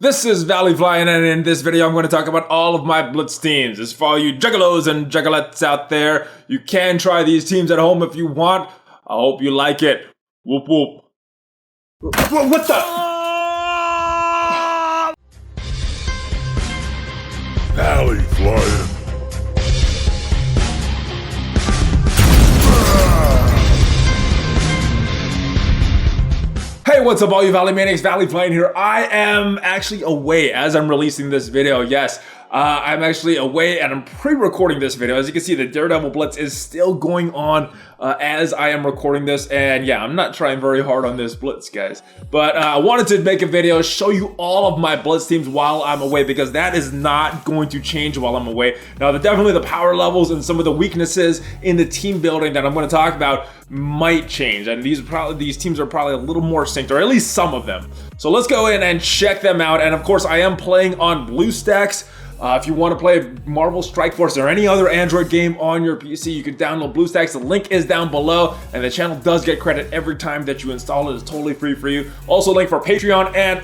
This is ValleyFlyin, and in this video I'm going to talk about all of my Blitz teams. This is for all you juggalos and juggalettes out there. You can try these teams at home if you want. I hope you like it. Whoop whoop. What the? ValleyFlyin. Hey, what's up all you Valley Maniacs? ValleyFlyin here. I am actually away as I'm releasing this video. Yes, I'm actually away and I'm pre-recording this video. As you can see, the Daredevil Blitz is still going on as I am recording this. And yeah, I'm not trying very hard on this Blitz, guys. But I wanted to make a video, show you all of my Blitz teams while I'm away, because that is not going to change while I'm away. Now, definitely the power levels and some of the weaknesses in the team building that I'm going to talk about might change, and these teams are probably a little more synced, or at least some of them. So let's go in and check them out. And of course, I am playing on BlueStacks. If you want to play Marvel Strike Force or any other Android game on your PC, you can download BlueStacks. The link is down below, and the channel does get credit every time that you install it. It's totally free for you. Also, link for Patreon and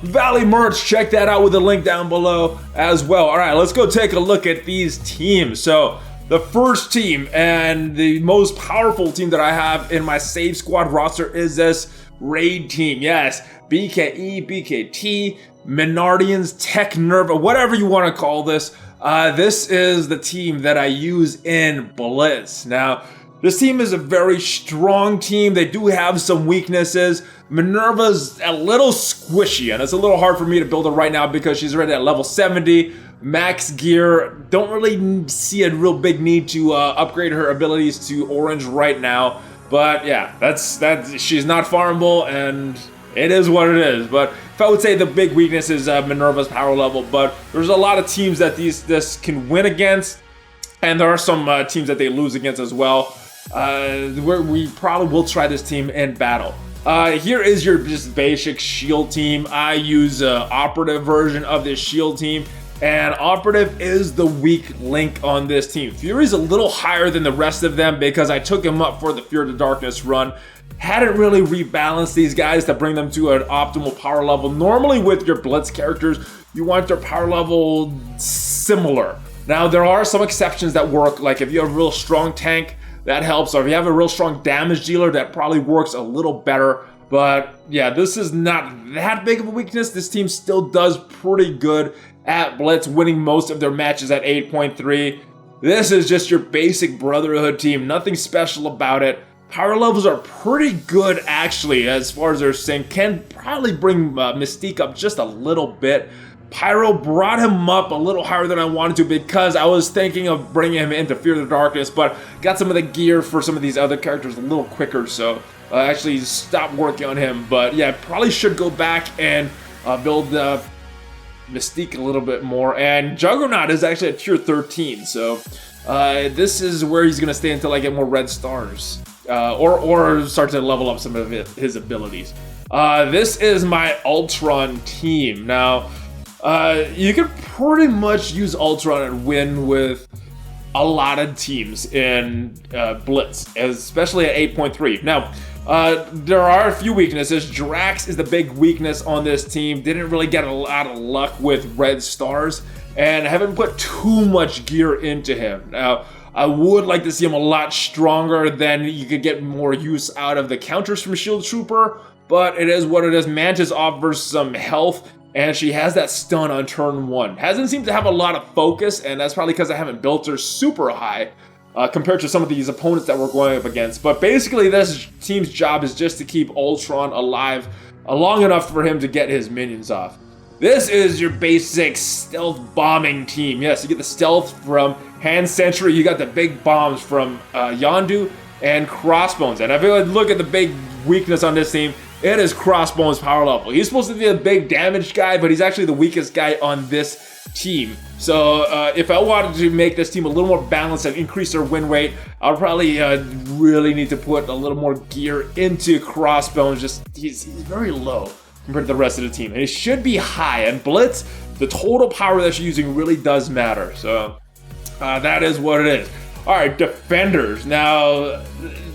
Valley merch. Check that out with the link down below as well. All right, let's go take a look at these teams. So the first team and the most powerful team that I have in my Save Squad roster is this Raid team. Yes, BKE, BKT, Menardians, Tech Nerva, whatever you want to call this. This is the team that I use in Blitz. Now, this team is a very strong team. They do have some weaknesses. Minerva's a little squishy, and it's a little hard for me to build her right now because she's already at level 70. Max gear. Don't really see a real big need to upgrade her abilities to orange right now. But yeah, that's she's not farmable, and it is what it is. But if I would say the big weakness is Minerva's power level, but there's a lot of teams that this can win against, and there are some teams that they lose against as well. We probably will try this team in battle. Here is your just basic shield team. I use an operative version of this shield team, and operative is the weak link on this team. Fury's a little higher than the rest of them because I took him up for the Fear the Darkness run. Hadn't really rebalanced these guys to bring them to an optimal power level. Normally with your Blitz characters, you want their power level similar. Now, there are some exceptions that work, like if you have a real strong tank, that helps, or if you have a real strong damage dealer, that probably works a little better. But yeah, this is not that big of a weakness. This team still does pretty good at Blitz, winning most of their matches at 8.3. This is just your basic Brotherhood team, nothing special about it. Power levels are pretty good actually as far as their sync. Can probably bring Mystique up just a little bit. Pyro brought him up a little higher than I wanted to because I was thinking of bringing him into Fear the Darkness, but got some of the gear for some of these other characters a little quicker, so I actually stopped working on him. But yeah, probably should go back and build Mystique a little bit more. And Juggernaut is actually at tier 13, so this is where he's gonna stay until I get more red stars, or start to level up some of his abilities. This is my Ultron team. Now, you can pretty much use Ultron and win with a lot of teams in Blitz, especially at 8.3. Now, there are a few weaknesses. Drax is the big weakness on this team. Didn't really get a lot of luck with red stars, and I haven't put too much gear into him. Now, I would like to see him a lot stronger, then you could get more use out of the counters from Shield Trooper, but it is what it is. Mantis offers some health, and she has that stun on turn 1. Hasn't seemed to have a lot of focus, and that's probably because I haven't built her super high compared to some of these opponents that we're going up against. But basically, this team's job is just to keep Ultron alive long enough for him to get his minions off. This is your basic stealth bombing team. Yes, you get the stealth from Hand Sentry. You got the big bombs from Yondu and Crossbones. And if you look at the big weakness on this team, it is Crossbones power level. He's supposed to be a big damage guy, but he's actually the weakest guy on this team. So if I wanted to make this team a little more balanced and increase their win rate, I'll probably really need to put a little more gear into Crossbones. Just he's very low compared to the rest of the team, and it should be high. And Blitz, the total power that you're using really does matter. So that is what it is. All right, defenders. Now,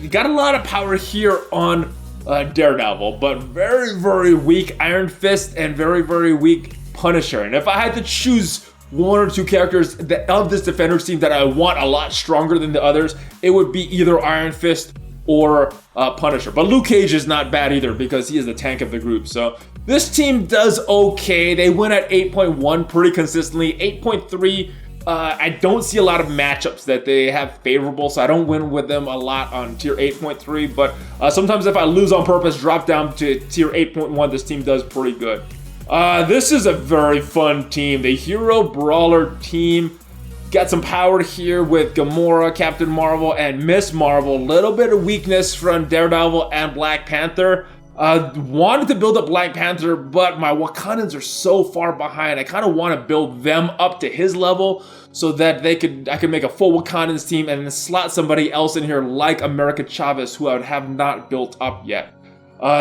you got a lot of power here on Daredevil, but very, very weak Iron Fist and very, very weak Punisher. And if I had to choose one or two characters of this Defenders team that I want a lot stronger than the others, it would be either Iron Fist or Punisher. But Luke Cage is not bad either because he is the tank of the group. So this team does okay. They win at 8.1 pretty consistently. 8.3, I don't see a lot of matchups that they have favorable, so I don't win with them a lot on tier 8.3. But sometimes if I lose on purpose, drop down to tier 8.1, this team does pretty good. This is a very fun team. The Hero Brawler team. Got some power here with Gamora, Captain Marvel, and Miss Marvel. Little bit of weakness from Daredevil and Black Panther. Wanted to build up Black Panther, but my Wakandans are so far behind. I kind of want to build them up to his level so that I could make a full Wakandans team and then slot somebody else in here like America Chavez, who I would have not built up yet.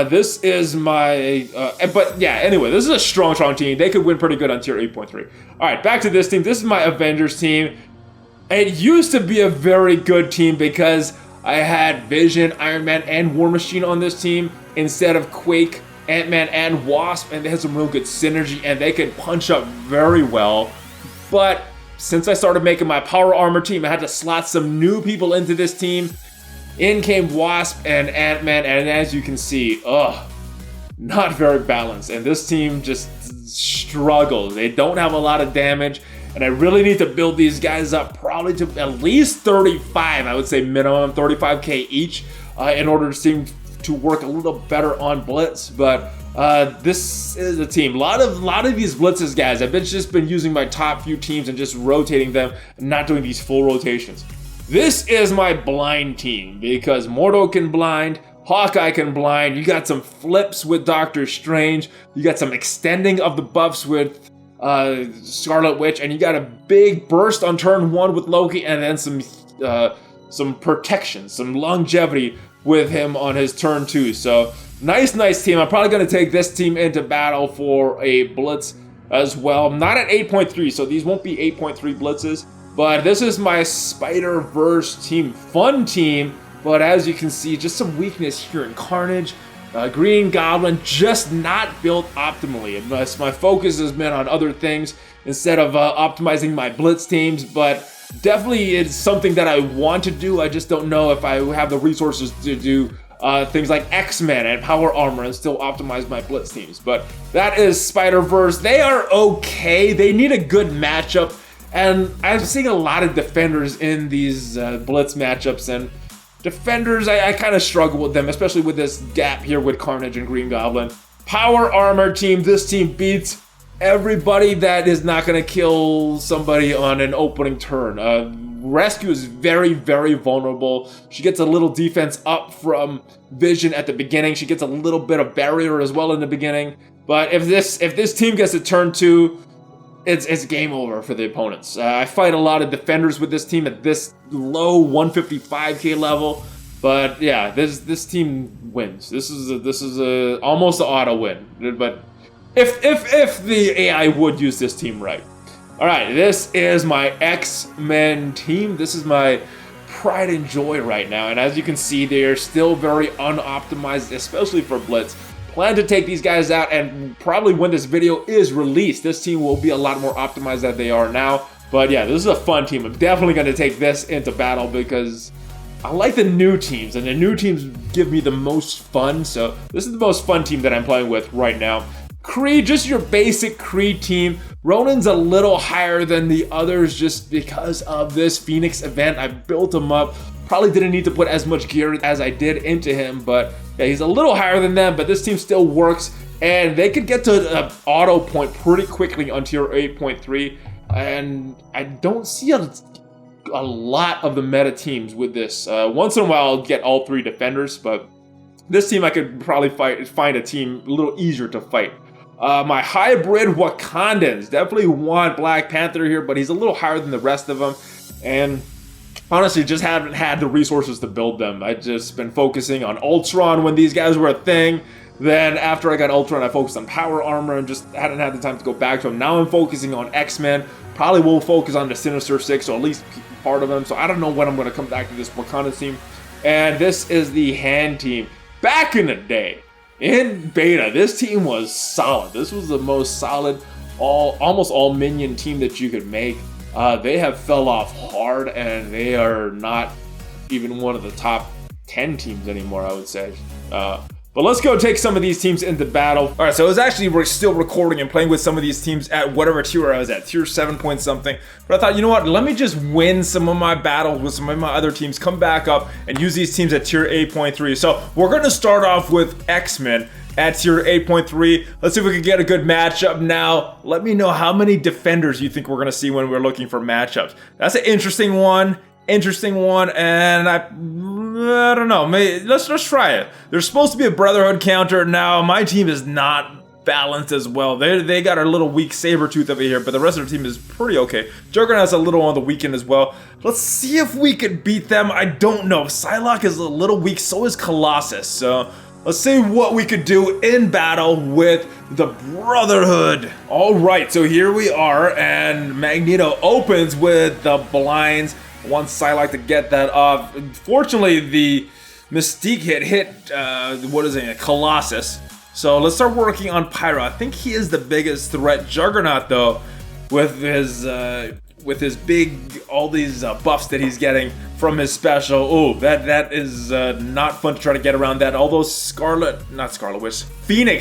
This is my, but yeah, anyway, this is a strong team. They could win pretty good on tier 8.3. All right, back to this team. This is my Avengers team. It used to be a very good team because I had Vision, Iron Man, and War Machine on this team instead of Quake, Ant-Man, and Wasp, and they had some real good synergy, and they could punch up very well. But since I started making my Power Armor team, I had to slot some new people into this team. In came Wasp and Ant-Man, and as you can see, not very balanced. And this team just struggles. They don't have a lot of damage, and I really need to build these guys up probably to at least 35, I would say minimum 35k each, in order to seem to work a little better on Blitz. But this is a team. A lot of these Blitzes, guys, I've just been using my top few teams and just rotating them and not doing these full rotations. This is my blind team because Mordo can blind, Hawkeye can blind, you got some flips with Doctor Strange, you got some extending of the buffs with Scarlet Witch, and you got a big burst on turn 1 with Loki, and then some protection, some longevity with him on his turn 2. So nice team. I'm probably going to take this team into battle for a Blitz as well. Not at 8.3, so these won't be 8.3 Blitzes. But this is my Spider-Verse team. Fun team, but as you can see, just some weakness here in Carnage. Green Goblin just not built optimally. My focus has been on other things instead of optimizing my Blitz teams, but definitely it's something that I want to do. I just don't know if I have the resources to do things like X-Men and Power Armor and still optimize my Blitz teams. But that is Spider-Verse. They are okay. They need a good matchup. And I'm seeing a lot of Defenders in these Blitz matchups, and Defenders, I kind of struggle with them, especially with this gap here with Carnage and Green Goblin. Power Armor team, this team beats everybody that is not going to kill somebody on an opening turn. Rescue is very, very vulnerable. She gets a little defense up from Vision at the beginning. She gets a little bit of barrier as well in the beginning. But if this team gets to turn 2, it's game over for the opponents. I fight a lot of Defenders with this team at this low 155k level, but yeah, this team wins. This is a almost an auto win. But if the AI would use this team right. All right, this is my X-Men team. This is my pride and joy right now, and as you can see, they are still very unoptimized, especially for Blitz. Plan to take these guys out, and probably when this video is released, this team will be a lot more optimized than they are now. But yeah, this is a fun team. I'm definitely going to take this into battle because I like the new teams, and the new teams give me the most fun. So this is the most fun team that I'm playing with right now. Kree, just your basic Kree team. Ronan's a little higher than the others just because of this Phoenix event. I built him up. Probably didn't need to put as much gear as I did into him, but yeah, he's a little higher than them, but this team still works, and they could get to an auto point pretty quickly on tier 8.3, and I don't see a lot of the meta teams with this. Once in a while, I'll get all 3 Defenders, but this team I could probably find a team a little easier to fight. My hybrid Wakandans, definitely want Black Panther here, but he's a little higher than the rest of them, and honestly, just haven't had the resources to build them. I've just been focusing on Ultron when these guys were a thing. Then after I got Ultron, I focused on Power Armor and just hadn't had the time to go back to him. Now I'm focusing on X-Men. Probably will focus on the Sinister Six, or at least part of them. So I don't know when I'm going to come back to this Wakanda team. And this is the Hand team. back in the day, in beta, this team was solid. This was the most solid, almost all minion team that you could make. They have fell off hard, and they are not even one of the top 10 teams anymore, I would say. But let's go take some of these teams into battle. All right, so we're still recording and playing with some of these teams at whatever tier I was at, tier 7 point something. But I thought, you know what, let me just win some of my battles with some of my other teams, come back up and use these teams at tier 8.3. So we're gonna start off with XMen at tier 8.3. Let's see if we can get a good matchup now. Let me know how many defenders you think we're gonna see when we're looking for matchups. That's an interesting one, and I don't know, maybe, let's try it. There's supposed to be a Brotherhood counter. Now my team is not balanced as well. They got a little weak Sabretooth over here, but the rest of the team is pretty okay. Juggernaut's a little on the weak end as well. Let's see if we could beat them. I don't know. Psylocke is a little weak, so is Colossus. So let's see what we could do in battle with the Brotherhood. All right, so here we are, and Magneto opens with the blinds. Wants Psylocke to get that off. Fortunately, the Mystique hit Colossus. So let's start working on Pyro. I think he is the biggest threat. Juggernaut, though, with his big, all these buffs that he's getting from his special. Oh, that is not fun to try to get around that. Although Phoenix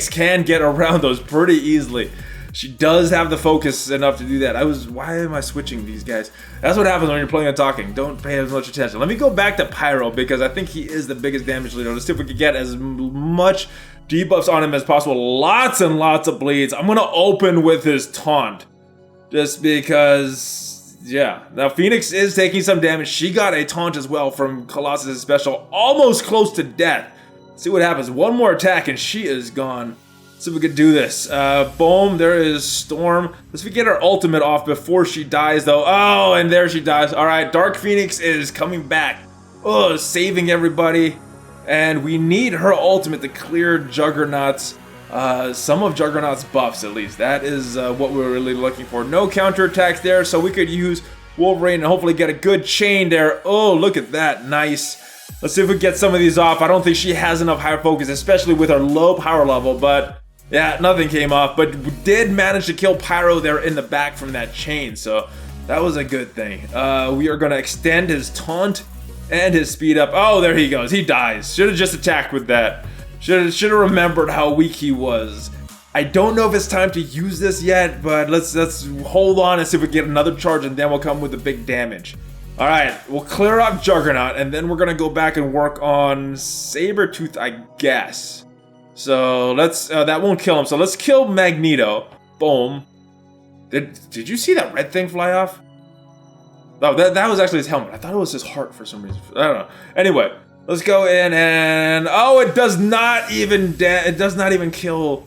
can get around those pretty easily. She does have the focus enough to do that. Why am I switching these guys? That's what happens when you're playing and talking. Don't pay as much attention. Let me go back to Pyro because I think he is the biggest damage leader. Let's see if we can get as much debuffs on him as possible. Lots and lots of bleeds. I'm gonna open with his taunt. Just because, yeah. Now Phoenix is taking some damage. She got a taunt as well from Colossus' special. Almost close to death. Let's see what happens. One more attack and she is gone. See if we could do this. Boom, there is Storm. Let's get her ultimate off before she dies, though. Oh, and there she dies. All right, Dark Phoenix is coming back. Oh, saving everybody. And we need her ultimate to clear Juggernaut's, some of Juggernaut's buffs, at least. That is what we're really looking for. No counterattacks there, so we could use Wolverine and hopefully get a good chain there. Oh, look at that. Nice. Let's see if we get some of these off. I don't think she has enough high focus, especially with her low power level, but yeah, nothing came off, but we did manage to kill Pyro there in the back from that chain, so that was a good thing. We are going to extend his taunt and his speed up. Oh, there he goes. He dies. Should have just attacked with that. Should have remembered how weak he was. I don't know if it's time to use this yet, but let's hold on and see if we get another charge, and then we'll come with the big damage. All right, we'll clear out Juggernaut, and then we're going to go back and work on Sabretooth, I guess. So let's, that won't kill him. So let's kill Magneto. Boom. Did you see that red thing fly off? Oh, that was actually his helmet. I thought it was his heart for some reason. I don't know. Anyway, let's go in and, oh, it does not even kill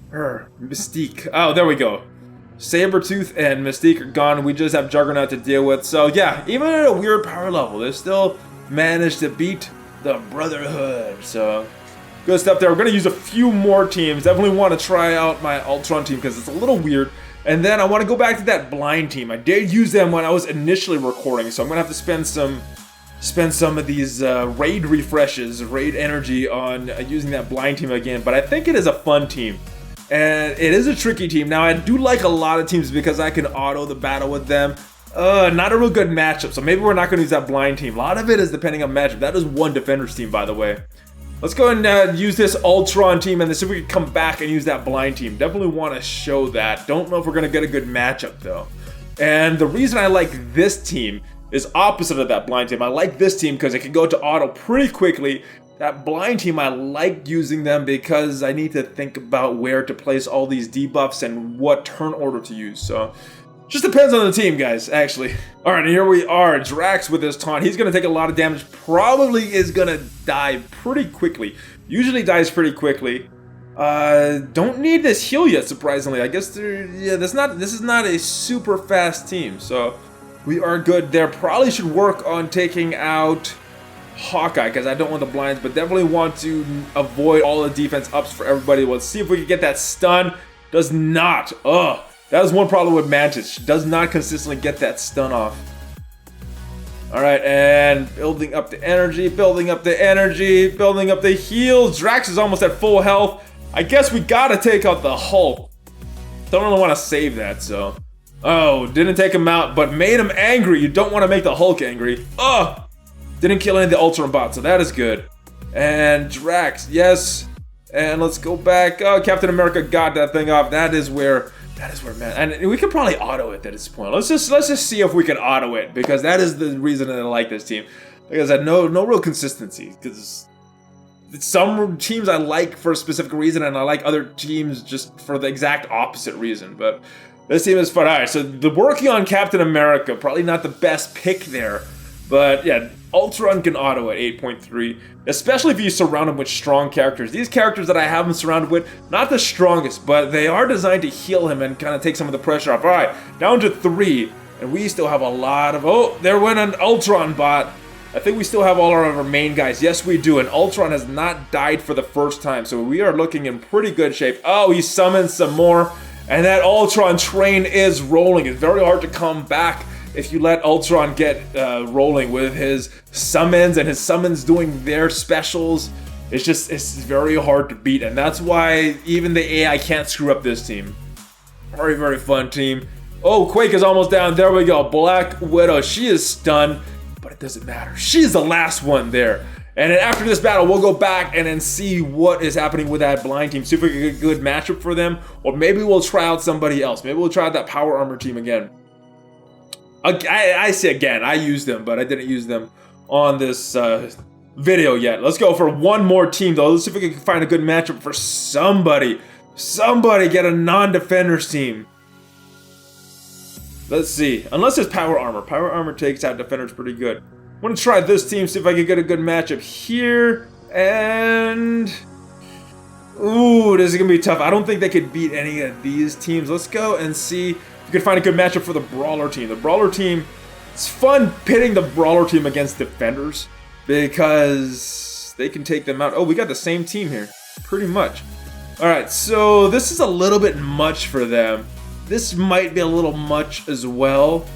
her. Mystique. Oh, there we go. Sabretooth and Mystique are gone. We just have Juggernaut to deal with. So yeah, even at a weird power level, they still managed to beat the Brotherhood. So good stuff there. We're going to use a few more teams. Definitely want to try out my Ultron team because it's a little weird. And then I want to go back to that blind team. I did use them when I was initially recording, so I'm going to have to spend some of these raid refreshes, raid energy on using that blind team again. But I think it is a fun team. And it is a tricky team. Now, I do like a lot of teams because I can auto the battle with them. Not a real good matchup, so maybe we're not going to use that blind team. A lot of it is depending on matchup. That is one defender's team, by the way. Let's go and use this Ultron team and then see if we can come back and use that blind team. Definitely want to show that. Don't know if we're going to get a good matchup, though. And the reason I like this team is opposite of that blind team. I like this team because it can go to auto pretty quickly. That blind team, I like using them because I need to think about where to place all these debuffs and what turn order to use. So just depends on the team, guys, actually. All right, here we are. Drax with his taunt. He's going to take a lot of damage. Probably is going to die pretty quickly. Usually dies pretty quickly. Don't need this heal yet, surprisingly. I guess this is not a super fast team, so we are good there. Probably should work on taking out Hawkeye because I don't want the blinds, but definitely want to avoid all the defense ups for everybody. Let's see if we can get that stun. Does not. Ugh. That is one problem with Mantis. She does not consistently get that stun off. All right, and building up the energy, building up the energy, building up the heals. Drax is almost at full health. I guess we gotta take out the Hulk. Don't really want to save that, so. Oh, didn't take him out, but made him angry. You don't want to make the Hulk angry. Oh, didn't kill any of the Ultron bots, so that is good. And Drax, yes. And let's go back. Oh, Captain America got that thing off. That is where, man. And we could probably auto it at this point. Let's just see if we can auto it, because that is the reason that I like this team. Because I had no real consistency. Because some teams I like for a specific reason, and I like other teams just for the exact opposite reason. But this team is fun. All right, so the working on Captain America, probably not the best pick there. But yeah, Ultron can auto at 8.3, especially if you surround him with strong characters. These characters that I have him surrounded with, not the strongest, but they are designed to heal him and kind of take some of the pressure off. All right, down to 3, and we still have a lot of, oh, there went an Ultron bot. I think we still have all our main guys. Yes, we do, and Ultron has not died for the first time, so we are looking in pretty good shape. Oh, he summons some more, and that Ultron train is rolling. It's very hard to come back if you let Ultron get rolling with his summons, and his summons doing their specials. It's very hard to beat, and that's why even the AI can't screw up this team. Very, very fun team. Oh, Quake is almost down. There we go. Black Widow, she is stunned, but it doesn't matter. She's the last one there. And then after this battle, we'll go back and then see what is happening with that blind team. See if we can get a good matchup for them, or maybe we'll try out somebody else. Maybe we'll try out that Power Armor team again. I say again, I used them, but I didn't use them on this video yet. Let's go for one more team, though. Let's see if we can find a good matchup for somebody. Somebody get a non-defenders team. Let's see. Unless it's Power Armor. Power Armor takes out defenders pretty good. I'm going to try this team, see if I can get a good matchup here. And ooh, this is going to be tough. I don't think they could beat any of these teams. Let's go and see you can find a good matchup for the Brawler team. The Brawler team, it's fun pitting the Brawler team against defenders because they can take them out. Oh, we got the same team here, pretty much. All right, so this is a little bit much for them. This might be a little much as well.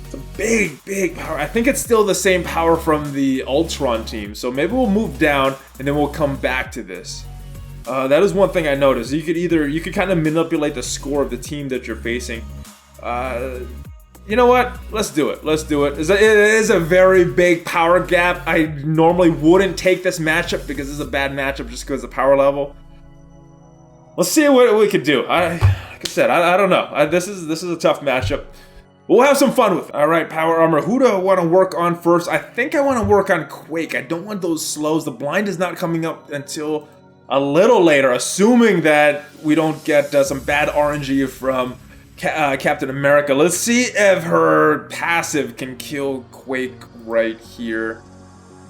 It's a big, big power. I think it's still the same power from the Ultron team, so maybe we'll move down and then we'll come back to this. That is one thing I noticed. You could kind of manipulate the score of the team that you're facing. You know what? Let's do it. Let's do it. It is a very big power gap. I normally wouldn't take this matchup because this is a bad matchup just because of the power level. Let's see what we could do. Like I said, I don't know. This is a tough matchup. We'll have some fun with it. All right, Power Armor. Who do I want to work on first? I think I want to work on Quake. I don't want those slows. The blind is not coming up until a little later, assuming that we don't get some bad RNG from Captain America. Let's see if her passive can kill Quake right here.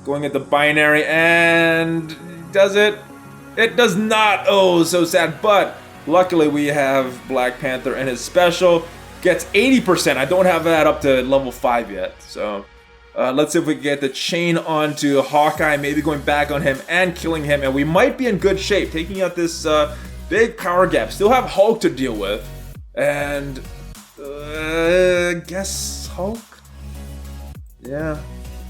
Going at the binary, and does it? It does not. Oh, so sad. But luckily we have Black Panther, and his special gets 80%. I don't have that up to level 5 yet. So let's see if we can get the chain onto Hawkeye, maybe going back on him and killing him. And we might be in good shape, taking out this big power gap. Still have Hulk to deal with. And guess Hulk? Yeah.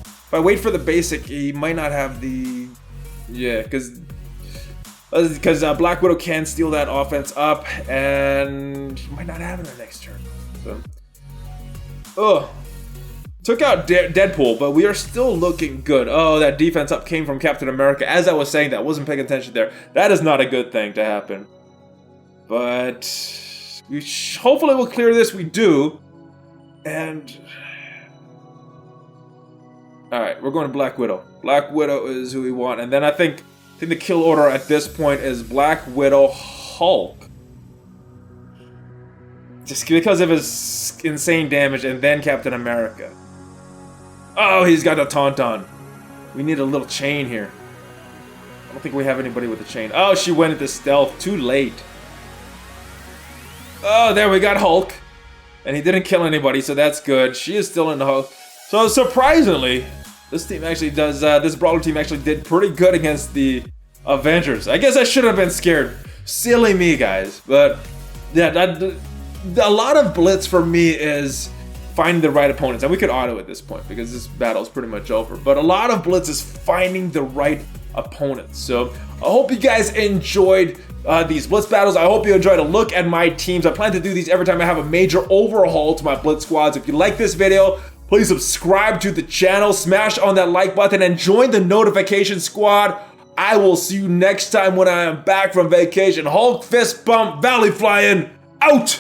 If I wait for the basic, he might not have the... Yeah, because Black Widow can steal that offense up, and he might not have it in the next turn. So, oh, took out Deadpool, but we are still looking good. Oh, that defense up came from Captain America. As I was saying that, wasn't paying attention there. That is not a good thing to happen. But we hopefully we'll clear this. We do, and all right, we're going to Black Widow. Black Widow is who we want, and then I think the kill order at this point is Black Widow, Hulk. Just because of his insane damage, and then Captain America. Oh, he's got a Tauntaun. We need a little chain here. I don't think we have anybody with a chain. Oh, she went into stealth. Too late. Oh, there we got Hulk. And he didn't kill anybody, so that's good. She is still in the Hulk. So surprisingly, this team actually does, this Brawler team actually did pretty good against the Avengers. I guess I should have been scared. Silly me, guys. But yeah, a lot of Blitz for me is finding the right opponents. And we could auto at this point because this battle is pretty much over. But a lot of Blitz is finding the right opponents. So I hope you guys enjoyed these Blitz battles. I hope you enjoyed a look at my teams. I plan to do these every time I have a major overhaul to my Blitz squads. If you like this video, please subscribe to the channel, smash on that like button, and join the notification squad. I will see you next time when I am back from vacation. Hulk fist bump, ValleyFlyin, out!